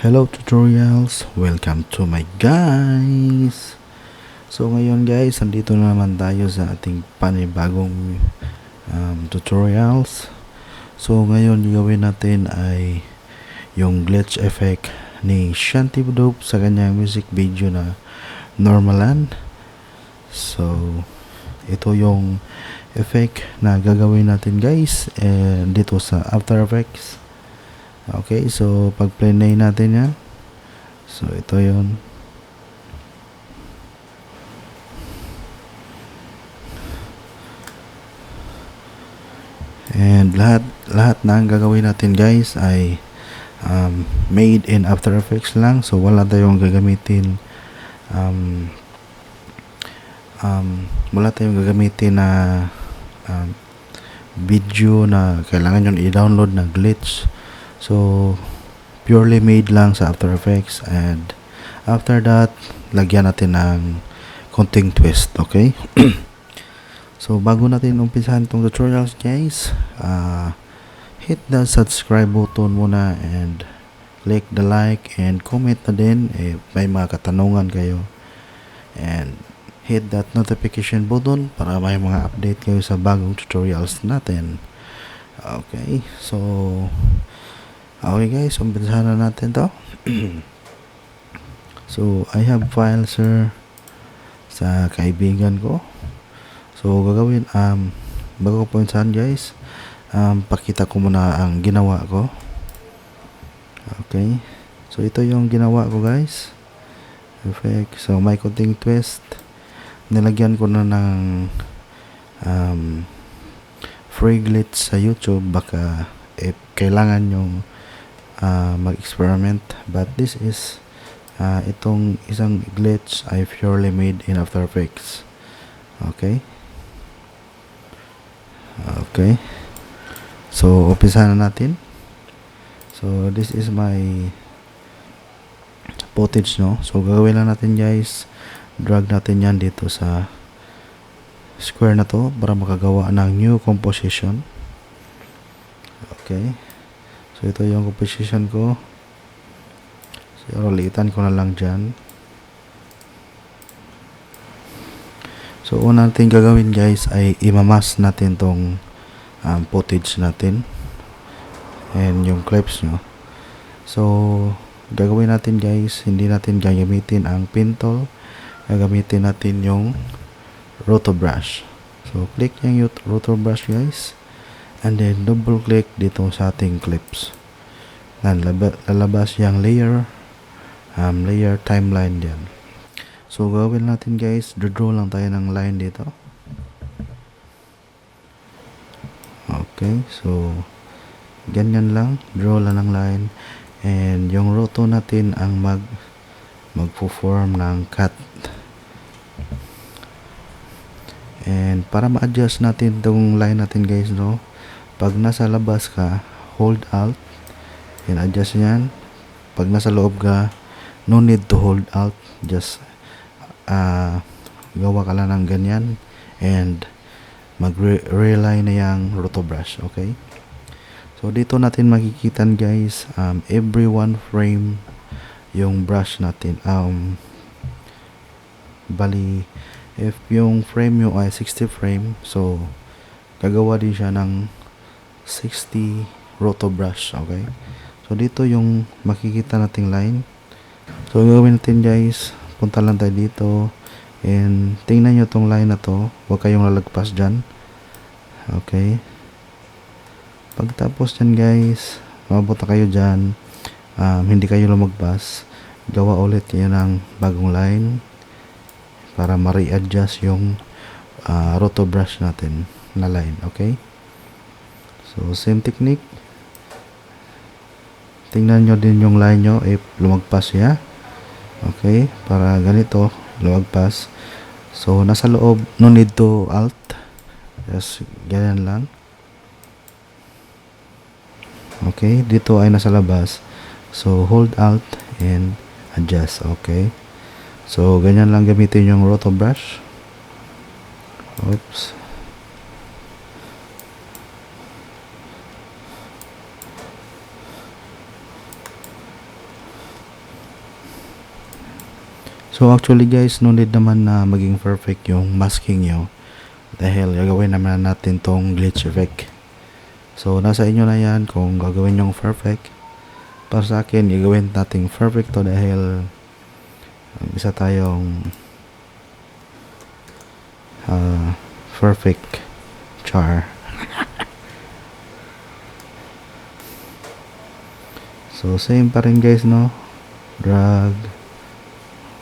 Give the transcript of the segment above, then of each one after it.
Hello tutorials, welcome to my guys. So ngayon guys, andito na naman tayo sa ating panibagong tutorials. So ngayon gagawin natin ay yung glitch effect ni Shanty Dope sa kanyang music video na Normalan. So ito yung effect na gagawin natin guys dito sa After Effects. Okay, so pag play natin yan. So ito yon. And lahat na ang gagawin natin guys ay made in After Effects lang. So wala tayong gagamitin na video na kailangan yung i-download na glitch. So purely made lang sa After Effects, and after that lagyan natin ng konting twist. Okay. So bago natin umpisahan itong tutorials guys, hit the subscribe button muna and click the like and comment na din may mga katanungan kayo, and hit that notification button para may mga update kayo sa bagong tutorials natin. Okay, so okay guys, umpisahan na natin to. So I have files sir sa kaibigan ko. So gagawin bago po saan guys, pakita ko muna ang ginawa ko. Okay, so ito yung ginawa ko guys, effect. So may konting twist, nilagyan ko na ng free glitch sa YouTube. Baka kailangan yung mag-experiment, but this is itong isang glitch ay purely made in After Effects. Okay. Okay, so umpisa na natin. So this is my footage, no? So gagawin lang natin guys, drag natin yan dito sa square na to para makagawa ng new composition. Okay, so ito yung composition ko. So liitan ko na lang dyan. So una natin gagawin guys ay imamas natin tong footage natin and yung clips nyo. So gagawin natin guys, hindi natin gagamitin ang pen tool, gagamitin natin yung roto brush. So click yung roto brush guys, and then double click dito sa ating clips. Lalabas yung layer timeline dyan. So gawin natin guys, draw lang tayo ng line dito. Okay, so ganyan lang, draw lang ng line, and yung roto natin ang magpo-form ng cut. And para ma-adjust natin tong line natin guys, no, pag nasa labas ka, hold alt and adjust yan. Pag nasa loob ka, no need to hold alt, just gawa ka lang ng ganyan and mag-reline na yung roto brush. Okay, so dito natin makikita guys, every one frame yung brush natin. Bali, if yung frame nyo ay 60 frame, so gagawa din siya ng 60 roto brush. Okay, so dito yung makikita nating line. So gagawin natin guys, punta lang tayo dito and tingnan nyo tong line na to, huwag kayong lalagpas dyan. Okay, pagtapos dyan guys, mabuta kayo dyan, hindi kayo lumagpas, gawa ulit kayo ng bagong line para ma-readjust yung roto brush natin na line. Okay, so same technique, tingnan nyo din yung line nyo if lumagpas siya. Okay, para ganito lumagpas. So nasa loob, no need to alt, just ganyan lang. Okay, dito ay nasa labas, so hold alt and adjust. Okay, so ganyan lang gamitin yung roto brush. Oops. So actually guys, no need naman na maging perfect yung masking nyo dahil gagawin naman natin tong glitch effect. So nasa inyo na yan kung gagawin yung perfect. Para sa akin, gagawin natin perfect to dahil isa tayong perfect char. So same pa rin guys, no? Drag.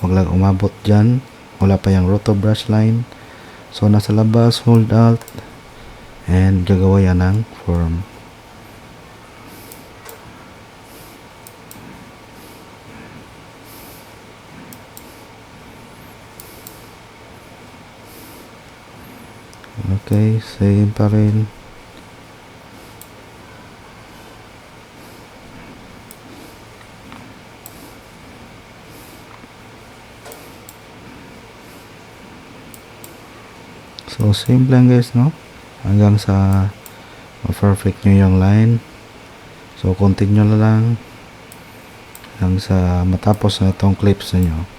Huwag lang umabot dyan. Wala pa yung roto brush line. So nasa labas, hold alt. And gagawa yan ng form. Okay, same pa rin. So, same lang guys, no? Hanggang sa perfect nyo yung line. So, continue na lang hanggang sa matapos na itong clips nyo.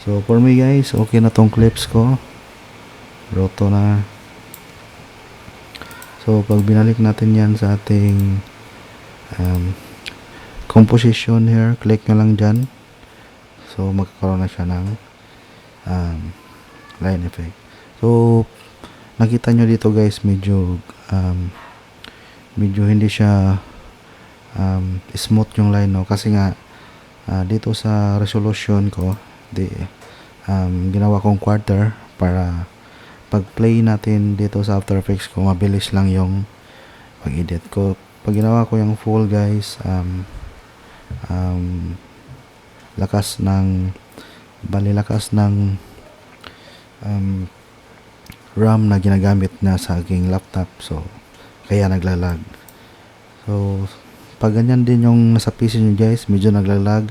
So, for me guys, okay na itong clips ko. Roto na. So, pag binalik natin yan sa ating composition here, click nyo lang dyan. So, magkakaroon na siya ng line effect. So, nakita nyo dito guys, medyo hindi siya smooth yung line, no? Kasi nga, dito sa resolution ko, ginawa kong quarter para pag play natin dito sa After Effects ko, mabilis lang yung pag-edit ko. Pag ginawa ko yung full guys, lakas ng RAM na ginagamit na sa aking laptop, so kaya naglalag. So pag ganyan din yung nasa PC nyo guys, medyo naglalag,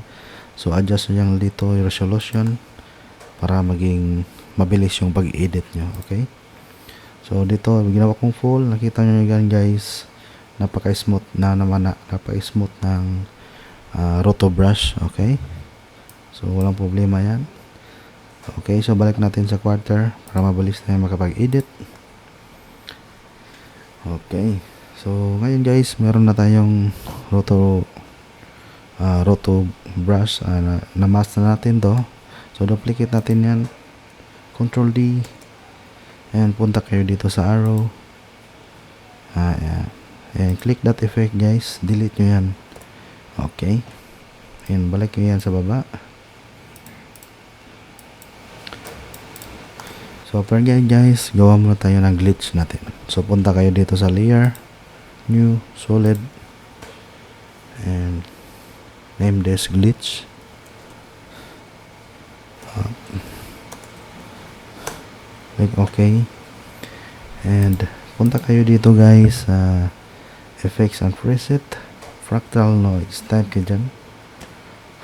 so adjust nyo yung dito yung resolution para maging mabilis yung pag-edit nyo. Okay, so dito ginawa kong full, nakita nyo yan guys, napaka-smooth na naman, napaka-smooth ng roto brush. Okay, so walang problema yan. Okay, so balik natin sa quarter para mabilis na makapag-edit. Okay, so ngayon guys, meron na tayong roto brush, na-mask na natin to. So duplicate natin yan, Ctrl D, and punta kayo dito sa arrow, and click that effect guys, delete nyo yan. Okay, and balik nyo yan sa baba. So, per guys, gawa muna tayo ng glitch natin. So, punta kayo dito sa layer, new, solid, and name this glitch. Click OK. And, punta kayo dito guys sa effects and preset, fractal noise. Type kayo dyan.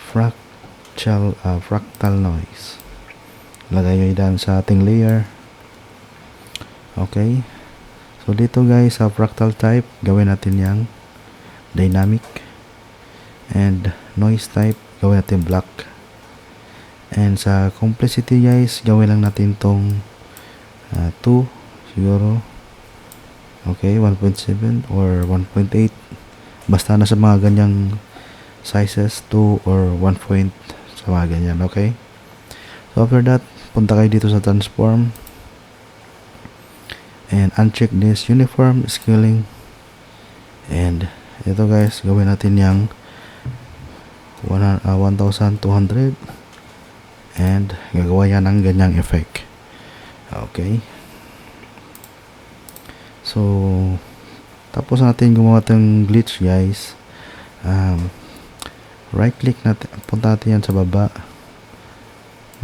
Fractal noise. Lagay nyo dyan sa ating layer. Okay, so dito guys sa fractal type, gawin natin yung dynamic, and noise type gawin natin black, and sa complexity guys gawin lang natin tong 2 siguro. Okay, 1.7 or 1.8, basta na sa mga ganyang sizes, 2 or 1 point, sa mga ganyan. Okay, so after that, punta kayo dito sa transform and uncheck this uniform scaling, and ito guys, gawin natin yung 1200, and gagawa yan ng ganyang effect. Okay, so tapos natin gumawa ng glitch guys, right click natin, punta natin yan sa baba,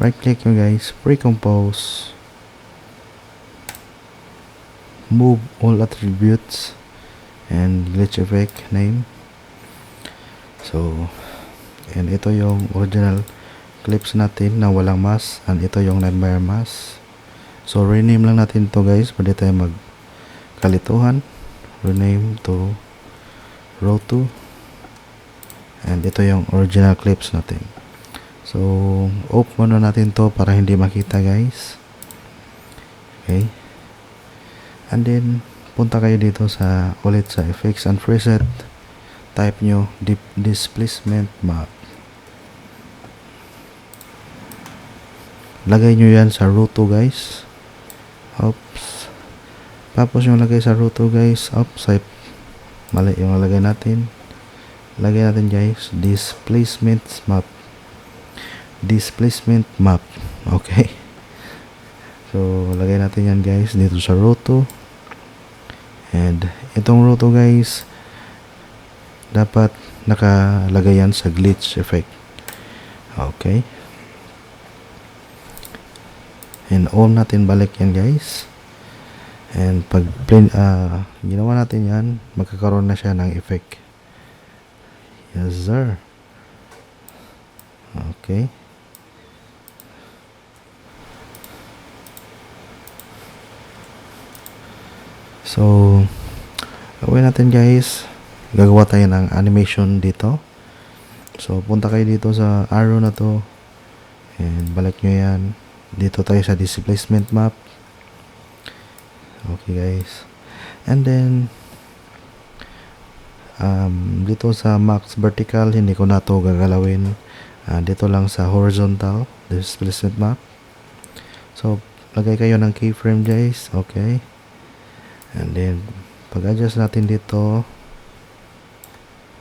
right click nyo guys, pre-compose, move all attributes, and glitch effect name. So, and ito yung original clips natin na walang mask, and ito yung nightmare mask. So, rename lang natin to guys, pwede tayo magkalituhan. Rename to row 2, and ito yung original clips natin. So off muna natin to para hindi makita guys. Okay, and then punta kayo dito sa ulit sa effects and preset, type nyo displacement map, lagay nyo yan sa row 2 guys. Oops, tapos yung lagay sa row 2 guys. Oops, mali yung lagay natin guys, displacement map. Okay, so lagay natin yan guys dito sa row 2, and itong row 2 guys dapat nakalagay yan sa glitch effect. Okay, and on natin balik yan guys, and pag ginawa natin yan, magkakaroon na siya ng effect. Yes sir. Okay, so gawin natin guys, gagawa tayo ng animation dito. So punta kayo dito sa arrow na to, and balik nyo yan dito tayo sa displacement map. Okay guys, and then dito sa max vertical hindi ko na to gagalawin. Dito lang sa horizontal displacement map. So lagay kayo ng keyframe guys. Okay, and then pag-adjust natin dito,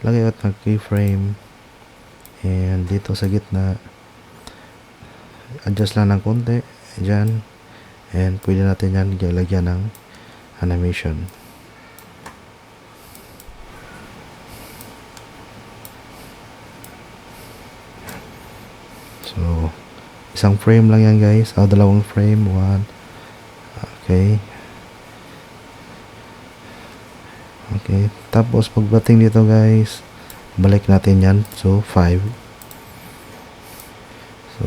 lagay at ng keyframe, and dito sa gitna adjust lang ng konti dyan, and pwede natin yan lagyan ng animation. So isang frame lang yan guys, dalawang frame, 1. Okay, okay, tapos pagdating dito guys, balik natin yan, so 5. So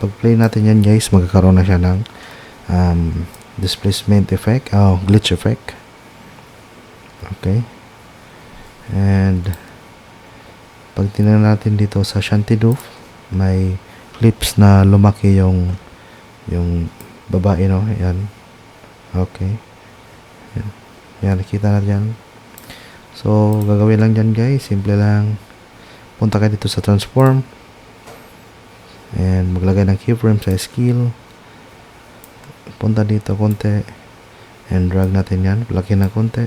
pag play natin yan guys, magkakaroon na siya ng displacement effect, glitch effect. Okay, and pag tingnan natin dito sa Shanty Doof, may clips na lumaki yung babae, no? Yan. Okay, yan, nakita na dyan. So gagawin lang dyan guys, simple lang, punta kayo dito sa transform, and maglagay ng keyframe sa skill, punta dito konti, and drag natin yan, laki na konti,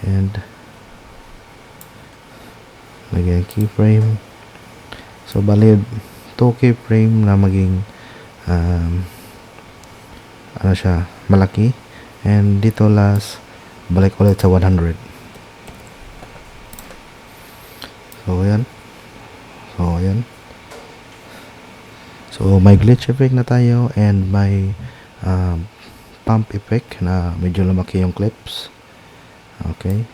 and lagyan keyframe. So bali 2 keyframe na maging ano siya, malaki, and dito last balik ulit sa 100. So yan, so may glitch effect na tayo, and may pump effect na medyo lumaki yung clips. Okay,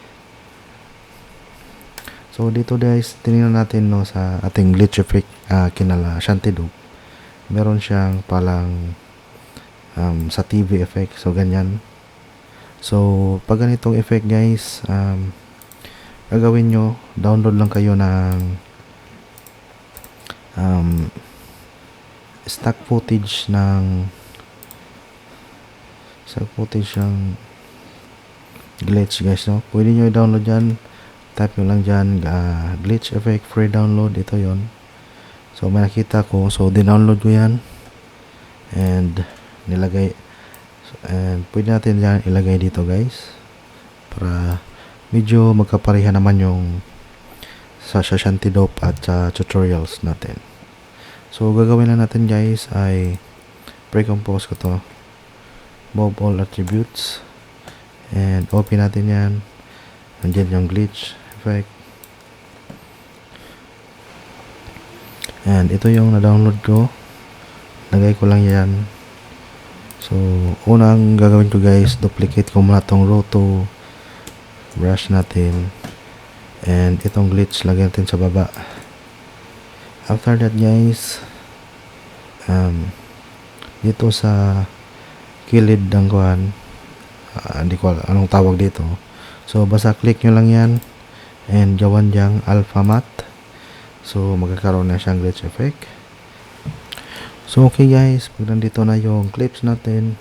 so dito guys, tingnan natin no, sa ating glitch effect kinala Shanty Doof, meron siyang palang sa TV effect. So ganyan. So pag ganitong effect guys, gagawin nyo, download lang kayo ng stock footage ng glitch guys, no? Pwede nyo i-download dyan, type nyo lang dyan glitch effect free download, ito yon. So may nakita ko, so dinownload ko yan, and nilagay, and pwede natin dyan ilagay dito guys, para medyo magkapareha naman yung sa Shanty Doof at sa tutorials natin. So gagawin na natin guys ay pre-compose ko to, move all attributes, and open natin yan, nandiyan yung glitch effect, and ito yung na-download ko, lagay ko lang yan. So unang gagawin ko guys, duplicate ko muna tong row 2 brush natin, and itong glitch lagyan natin sa baba. After that guys, dito sa kilid ng kuhan, hindi ko alam anong tawag dito, so basta click nyo lang yan, and gawan dyang alpha matte. So magkakaroon na siyang glitch effect. So okay guys, pag nandito na yung clips natin,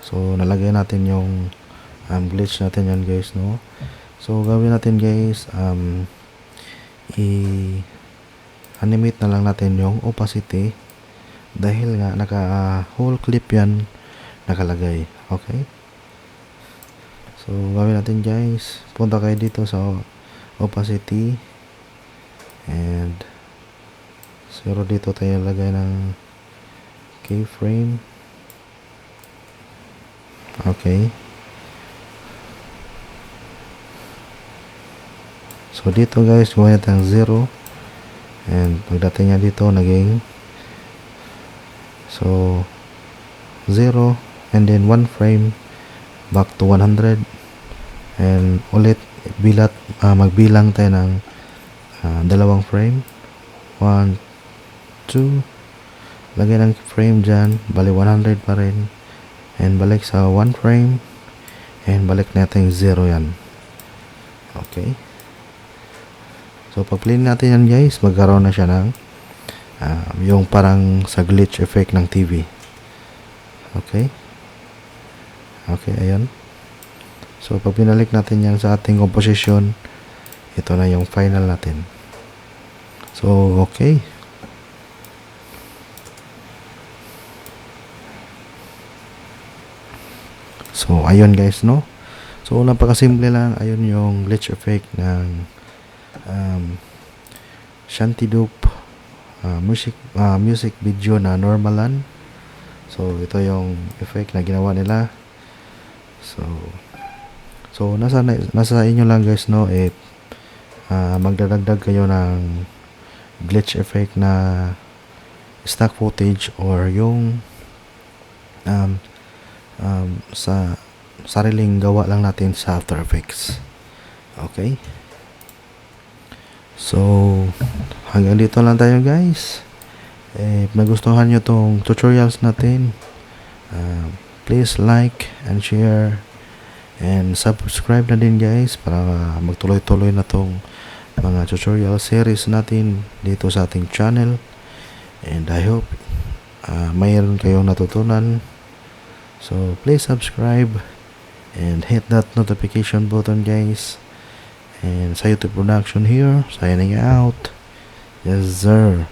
so nalagay natin yung glitch natin yan guys, no. So gawin natin guys, i-animate na lang natin yung opacity dahil nga naka whole clip yan nakalagay. Okay, so gawin natin guys, punta kayo dito sa opacity and zero. Dito tayo lagay ng keyframe. Okay, so dito guys gawin natin 0 and pagdating niya dito naging so 0 and then 1 frame back to 100 and ulit magbilang tayo ng dalawang frame, 1, 2, lagay ng frame dyan, bali 100 pa rin and balik sa 1 frame and balik natin 0 yan. Okay, so pag play natin yan guys, magkaroon na siya ng yung parang sa glitch effect ng TV. Okay, okay, ayan. So pag pinalik natin yan sa ating composition, ito na yung final natin. So okay, so ayun guys, no. So napakasimple lang. Ayun yung glitch effect ng Shantydope music video na normalan. So ito yung effect na ginawa nila. So nasa inyo lang guys, no, if magdadagdag kayo ng glitch effect na stock footage or yung sa sariling gawa lang natin sa After Effects. Okay, so hanggang dito lang tayo guys. If nagustuhan nyo tong tutorials natin, please like and share and subscribe na din guys para magtuloy-tuloy na tong mga tutorial series natin dito sa ating channel. And I hope mayroon kayong natutunan. So please subscribe and hit that notification button guys. And sa YouTube Production here, signing out. Yes sir.